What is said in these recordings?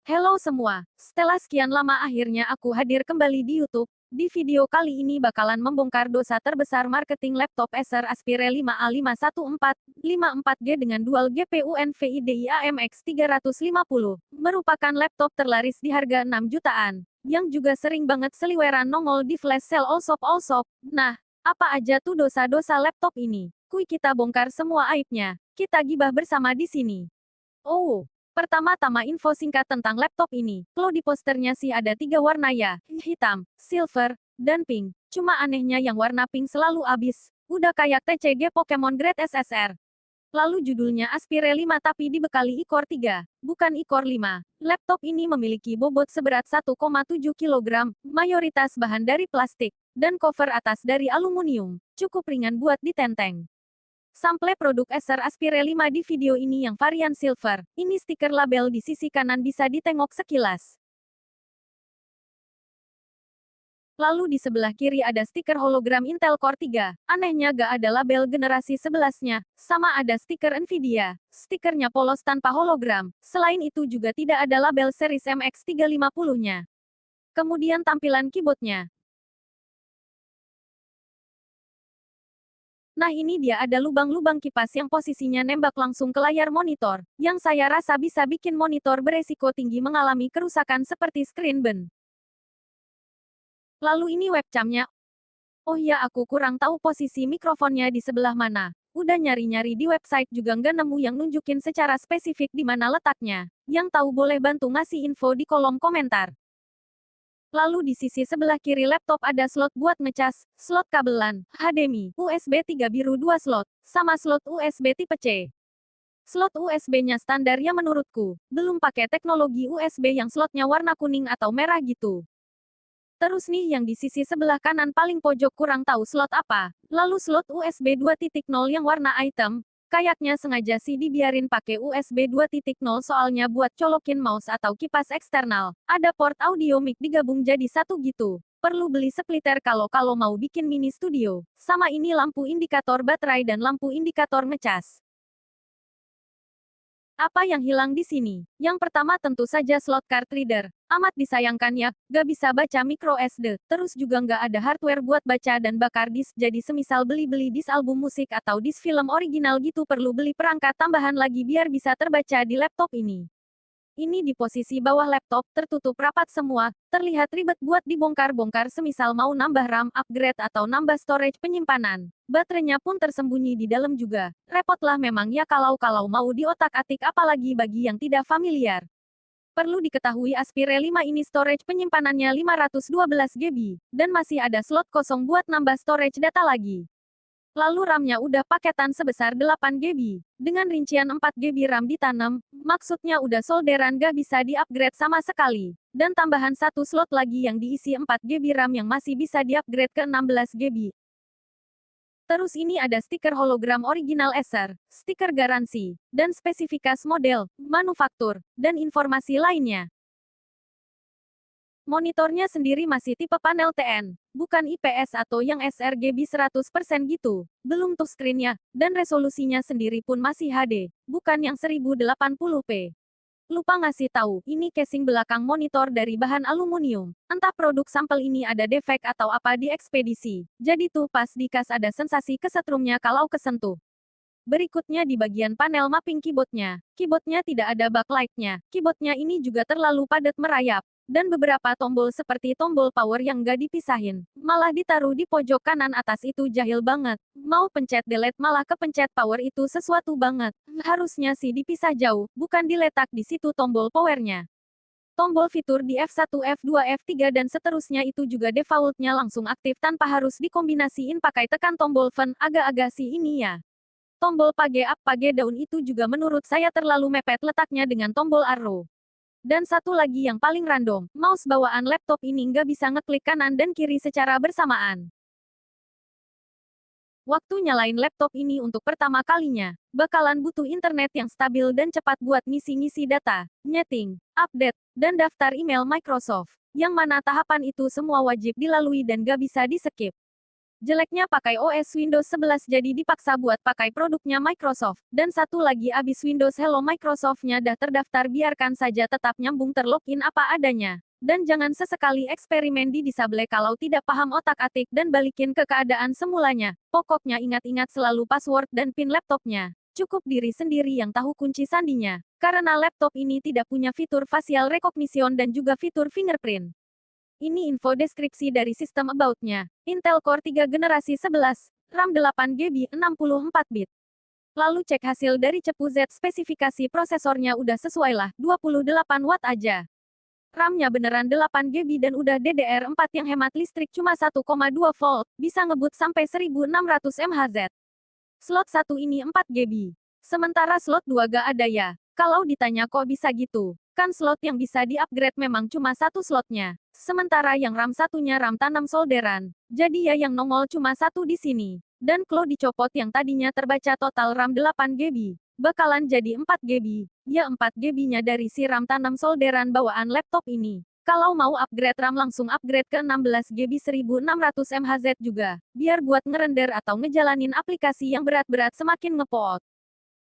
Halo semua, setelah sekian lama akhirnya aku hadir kembali di YouTube. Di video kali ini bakalan membongkar dosa terbesar marketing laptop Acer Aspire 5A5145 4G dengan dual GPU NVIDIA AMX 350. Merupakan laptop terlaris di harga 6 jutaan, yang juga sering banget seliweran nongol di flash sale all shop. Nah, apa aja tuh dosa-dosa laptop ini? Kuy kita bongkar semua aibnya. Kita gibah bersama di sini. Oh, pertama-tama info singkat tentang laptop ini. Kalau di posternya sih ada 3 warna ya, hitam, silver, dan pink. Cuma anehnya yang warna pink selalu habis. Udah kayak TCG Pokemon Grade SSR. Lalu judulnya Aspire 5 tapi dibekali i-Core 3, bukan i-Core 5. Laptop ini memiliki bobot seberat 1,7 kg, mayoritas bahan dari plastik, dan cover atas dari aluminium. Cukup ringan buat ditenteng. Sample produk Acer Aspire 5 di video ini yang varian silver. Ini stiker label di sisi kanan bisa ditengok sekilas. Lalu di sebelah kiri ada stiker hologram Intel Core 3. Anehnya gak ada label generasi 11-nya. Sama ada stiker Nvidia. Stikernya polos tanpa hologram. Selain itu juga tidak ada label series MX 350-nya. Kemudian tampilan keyboardnya. Nah ini dia ada lubang-lubang kipas yang posisinya nembak langsung ke layar monitor, yang saya rasa bisa bikin monitor beresiko tinggi mengalami kerusakan seperti screen burn. Lalu ini webcamnya. Oh ya aku kurang tahu posisi mikrofonnya di sebelah mana. Udah nyari-nyari di website juga nggak nemu yang nunjukin secara spesifik di mana letaknya. Yang tahu boleh bantu ngasih info di kolom komentar. Lalu di sisi sebelah kiri laptop ada slot buat ngecas, slot kabelan, HDMI, USB 3 biru 2 slot, sama slot USB tipe C. Slot USB-nya standar ya menurutku, belum pakai teknologi USB yang slotnya warna kuning atau merah gitu. Terus nih yang di sisi sebelah kanan paling pojok kurang tahu slot apa, lalu slot USB 2.0 yang warna item. Kayaknya sengaja sih dibiarin pakai USB 2.0 soalnya buat colokin mouse atau kipas eksternal. Ada port audio mic digabung jadi satu gitu. Perlu beli splitter kalau mau bikin mini studio. Sama ini lampu indikator baterai dan lampu indikator ngecas. Apa yang hilang di sini? Yang pertama tentu saja slot card reader. Amat disayangkan ya, gak bisa baca micro SD. Terus juga nggak ada hardware buat baca dan bakar disk. Jadi semisal beli-beli disk album musik atau disk film original gitu perlu beli perangkat tambahan lagi biar bisa terbaca di laptop ini. Ini di posisi bawah laptop, tertutup rapat semua, terlihat ribet buat dibongkar-bongkar semisal mau nambah RAM, upgrade atau nambah storage penyimpanan. Baterainya pun tersembunyi di dalam juga. Repotlah memang ya kalau mau diotak-atik apalagi bagi yang tidak familiar. Perlu diketahui Aspire 5 ini storage penyimpanannya 512 GB, dan masih ada slot kosong buat nambah storage data lagi. Lalu RAM-nya udah paketan sebesar 8 GB. Dengan rincian 4 GB RAM ditanam, maksudnya udah solderan gak bisa di-upgrade sama sekali. Dan tambahan satu slot lagi yang diisi 4 GB RAM yang masih bisa di-upgrade ke 16 GB. Terus ini ada stiker hologram original Acer, stiker garansi, dan spesifikasi model, manufaktur, dan informasi lainnya. Monitornya sendiri masih tipe panel TN, bukan IPS atau yang sRGB 100% gitu. Belum touchscreen-nya, dan resolusinya sendiri pun masih HD, bukan yang 1080p. Lupa ngasih tahu, ini casing belakang monitor dari bahan aluminium. Entah produk sampel ini ada defek atau apa di ekspedisi. Jadi tuh pas dikas ada sensasi kesetrumnya kalau kesentuh. Berikutnya di bagian panel mapping keyboardnya. Keyboardnya tidak ada backlight-nya. Keyboardnya ini juga terlalu padat merayap. Dan beberapa tombol seperti tombol power yang gak dipisahin. Malah ditaruh di pojok kanan atas itu jahil banget. Mau pencet delete malah kepencet power itu sesuatu banget. Harusnya sih dipisah jauh, bukan diletak di situ tombol powernya. Tombol fitur di F1, F2, F3 dan seterusnya itu juga defaultnya langsung aktif tanpa harus dikombinasiin pakai tekan tombol fan, agak-agak sih ini ya. Tombol page up, page down itu juga menurut saya terlalu mepet letaknya dengan tombol arrow. Dan satu lagi yang paling random, mouse bawaan laptop ini nggak bisa ngeklik kanan dan kiri secara bersamaan. Waktu nyalain laptop ini untuk pertama kalinya, bakalan butuh internet yang stabil dan cepat buat ngisi-ngisi data, nyeting, update, dan daftar email Microsoft. Yang mana tahapan itu semua wajib dilalui dan gak bisa di-skip. Jeleknya pakai OS Windows 11 jadi dipaksa buat pakai produknya Microsoft. Dan satu lagi abis Windows Hello Microsoft-nya dah terdaftar biarkan saja tetap nyambung terlogin apa adanya. Dan jangan sesekali eksperimen di disable kalau tidak paham otak-atik dan balikin ke keadaan semulanya. Pokoknya ingat-ingat selalu password dan PIN laptopnya. Cukup diri sendiri yang tahu kunci sandinya. Karena laptop ini tidak punya fitur facial recognition dan juga fitur fingerprint. Ini info deskripsi dari sistem about-nya. Intel Core 3 generasi 11, RAM 8GB 64 bit. Lalu cek hasil dari Cepu Z, spesifikasi prosesornya udah sesuai lah, 28 watt aja. RAM-nya beneran 8GB dan udah DDR4 yang hemat listrik cuma 1,2 volt, bisa ngebut sampai 1600 mHz. Slot 1 ini 4GB. Sementara slot 2 gak ada ya. Kalau ditanya kok bisa gitu, kan slot yang bisa di-upgrade memang cuma satu slotnya. Sementara yang RAM satunya RAM tanam solderan. Jadi ya yang nongol cuma satu di sini. Dan kalau dicopot yang tadinya terbaca total RAM 8GB, bakalan jadi 4GB. Ya 4GB-nya dari si RAM tanam solderan bawaan laptop ini. Kalau mau upgrade RAM langsung upgrade ke 16GB 1600 mHz juga. Biar buat ngerender atau ngejalanin aplikasi yang berat-berat semakin ngepot.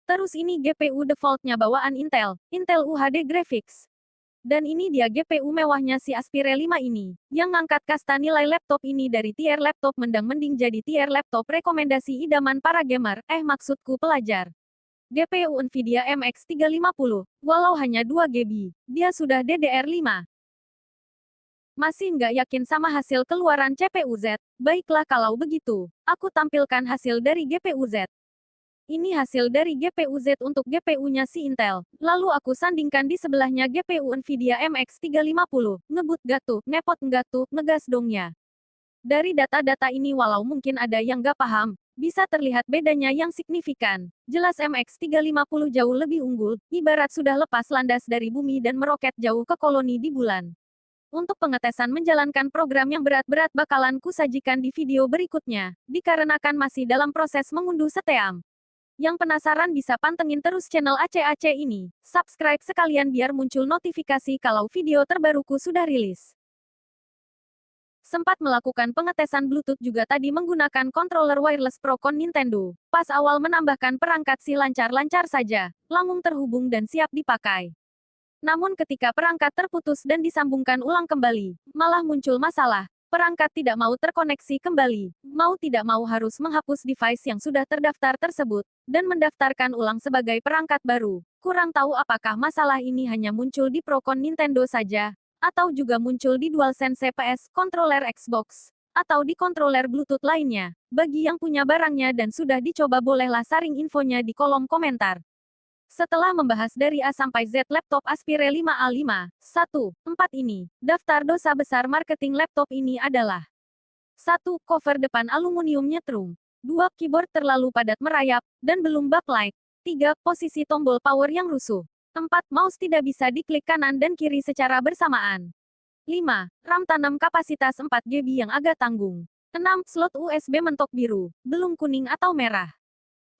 Terus ini GPU defaultnya bawaan Intel UHD Graphics. Dan ini dia GPU mewahnya si Aspire 5 ini, yang ngangkat kasta nilai laptop ini dari tier laptop mending jadi tier laptop rekomendasi idaman para gamer, maksudku pelajar. GPU Nvidia MX 350, walau hanya 2GB, dia sudah DDR5. Masih nggak yakin sama hasil keluaran CPU Z? Baiklah kalau begitu, aku tampilkan hasil dari GPU Z. Ini hasil dari GPU Z untuk GPU-nya si Intel. Lalu aku sandingkan di sebelahnya GPU Nvidia MX 350. Ngebut gak tuh, nepot nggak tuh, ngegas dong ya. Dari data-data ini walau mungkin ada yang nggak paham, bisa terlihat bedanya yang signifikan. Jelas MX 350 jauh lebih unggul, ibarat sudah lepas landas dari bumi dan meroket jauh ke koloni di bulan. Untuk pengetesan menjalankan program yang berat-berat bakalan kusajikan di video berikutnya, dikarenakan masih dalam proses mengunduh seteam. Yang penasaran bisa pantengin terus channel ACAC ini. Subscribe sekalian biar muncul notifikasi kalau video terbaruku sudah rilis. Sempat melakukan pengetesan Bluetooth juga tadi menggunakan controller wireless Procon Nintendo. Pas awal menambahkan perangkat si lancar-lancar saja, langsung terhubung dan siap dipakai. Namun ketika perangkat terputus dan disambungkan ulang kembali, malah muncul masalah. Perangkat tidak mau terkoneksi kembali, mau tidak mau harus menghapus device yang sudah terdaftar tersebut, dan mendaftarkan ulang sebagai perangkat baru. Kurang tahu apakah masalah ini hanya muncul di Procon Nintendo saja, atau juga muncul di DualSense PS, controller Xbox, atau di controller Bluetooth lainnya. Bagi yang punya barangnya dan sudah dicoba bolehlah saring infonya di kolom komentar. Setelah membahas dari A sampai Z laptop Aspire 5A5, 1.4 ini, daftar dosa besar marketing laptop ini adalah 1. Cover depan aluminium nyetrum. 2. Keyboard terlalu padat merayap, dan belum backlight. 3. Posisi tombol power yang rusuh. 4. Mouse tidak bisa diklik kanan dan kiri secara bersamaan. 5. RAM tanam kapasitas 4GB yang agak tanggung. 6. Slot USB mentok biru, belum kuning atau merah.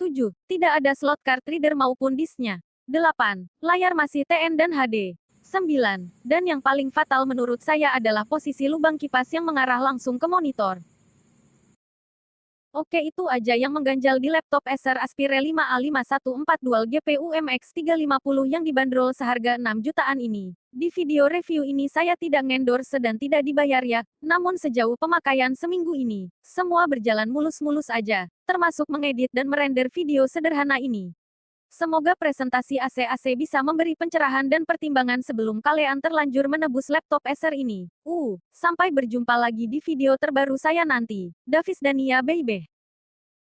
7. Tidak ada slot card reader maupun disknya. 8. Layar masih TN dan HD. 9. Dan yang paling fatal menurut saya adalah posisi lubang kipas yang mengarah langsung ke monitor. Oke itu aja yang mengganjal di laptop Acer Aspire 5A514 Dual GPU MX 350 yang dibanderol seharga 6 jutaan ini. Di video review ini saya tidak ngendorse dan tidak dibayar ya, namun sejauh pemakaian seminggu ini, semua berjalan mulus-mulus aja, termasuk mengedit dan merender video sederhana ini. Semoga presentasi ACAC bisa memberi pencerahan dan pertimbangan sebelum kalian terlanjur menebus laptop Acer ini. Sampai berjumpa lagi di video terbaru saya nanti. Davis Dania Bebe.